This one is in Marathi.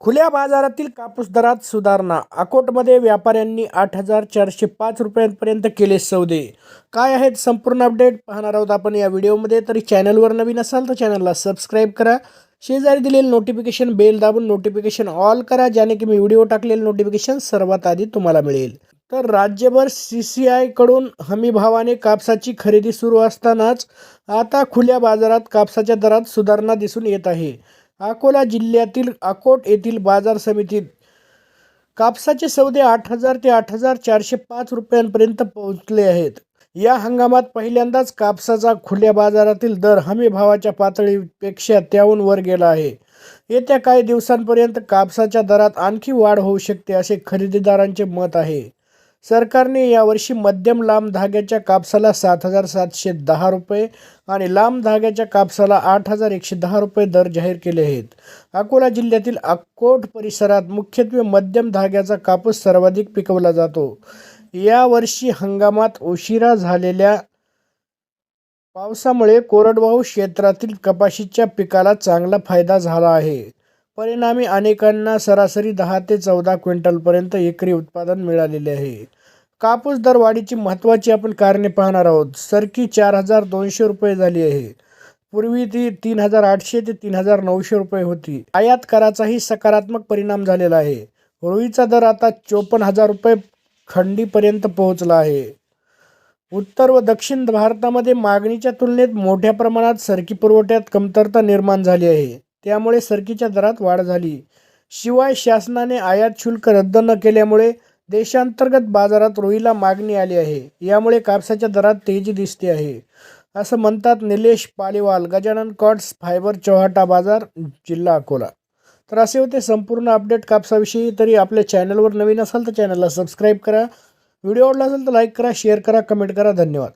खुल्या बाजारातील कापूस दरात सुधारणा. अकोटमध्ये व्यापाऱ्यांनी 8,405 रुपयांपर्यंत केले सौदे. काय आहेत संपूर्ण अपडेट पाहणार आहोत आपण या व्हिडिओमध्ये. तरी चॅनलवर नवीन असाल तर चॅनलला सबस्क्राईब करा. शेजारी दिलेले नोटिफिकेशन बेल दाबून नोटिफिकेशन ऑल करा, ज्याने की मी व्हिडिओ टाकलेले नोटिफिकेशन सर्वात आधी तुम्हाला मिळेल. तर राज्यभर CCI कडून हमी भावाने कापसाची खरेदी सुरू असतानाच आता खुल्या बाजारात कापसाच्या दरात सुधारणा दिसून येत आहे. अकोला जिल्ह्यातील अकोट येथील बाजार समितीत कापसाचे सौदे 8,000 ते 8,405 रुपयांपर्यंत पोहोचले आहेत. या हंगामात पहिल्यांदाच कापसाचा खुल्या बाजारातील दर हमी भावाच्या पातळीपेक्षा त्याहून वर गेला आहे. येत्या काही दिवसांपर्यंत कापसाच्या दरात आणखी वाढ होऊ शकते, असे खरेदीदारांचे मत आहे. सरकारने यावर्षी मध्यम लांब धाग्याच्या कापसाला 7,710 रुपये आणि लांब धाग्याच्या कापसाला 8,110 रुपये दर जाहीर केले आहेत. अकोला जिल्ह्यातील अकोट परिसरात मुख्यत्वे मध्यम धाग्याचा कापूस सर्वाधिक पिकवला जातो. यावर्षी हंगामात उशिरा झालेल्या पावसामुळे कोरडवाहू क्षेत्रातील कपाशीच्या पिकाला चांगला फायदा झाला आहे. परिणामी अनेकांना सरासरी 10 ते 14 क्विंटलपर्यंत एकरी उत्पादन मिळालेले आहे. कापूस दरवाढीची महत्त्वाची आपण कारणे पाहणार आहोत. सरकी 4,200 रुपये झाली आहे. पूर्वी ती 3,800 ते 3,900 रुपये होती. आयात कराचाही सकारात्मक परिणाम झालेला आहे. रुईचा दर आता 54,000 रुपये खंडीपर्यंत पोहोचला आहे. उत्तर व दक्षिण भारतामध्ये मागणीच्या तुलनेत मोठ्या प्रमाणात सरकी पुरवठ्यात कमतरता निर्माण झाली आहे. त्यामुळे सरकीच्या दरात वाढ झाली. शिवाय शासनाने आयात शुल्क रद्द न केल्यामुळे देशांतर्गत बाजारात रुईला मागणी आली आहे. यामुळे कापसाच्या दरात तेजी दिसते आहे, असं म्हणतात निलेश पालीवाल, गजानन कॉट्स, फायबर चौहाटा बाजार, जिल्हा अकोला. तर असे होते संपूर्ण अपडेट कापसाविषयी. तरी आपल्या चॅनलवर नवीन असाल तर चॅनलला सबस्क्राईब करा. व्हिडिओ आवडला असेल तर लाईक करा, शेअर करा, कमेंट करा. धन्यवाद.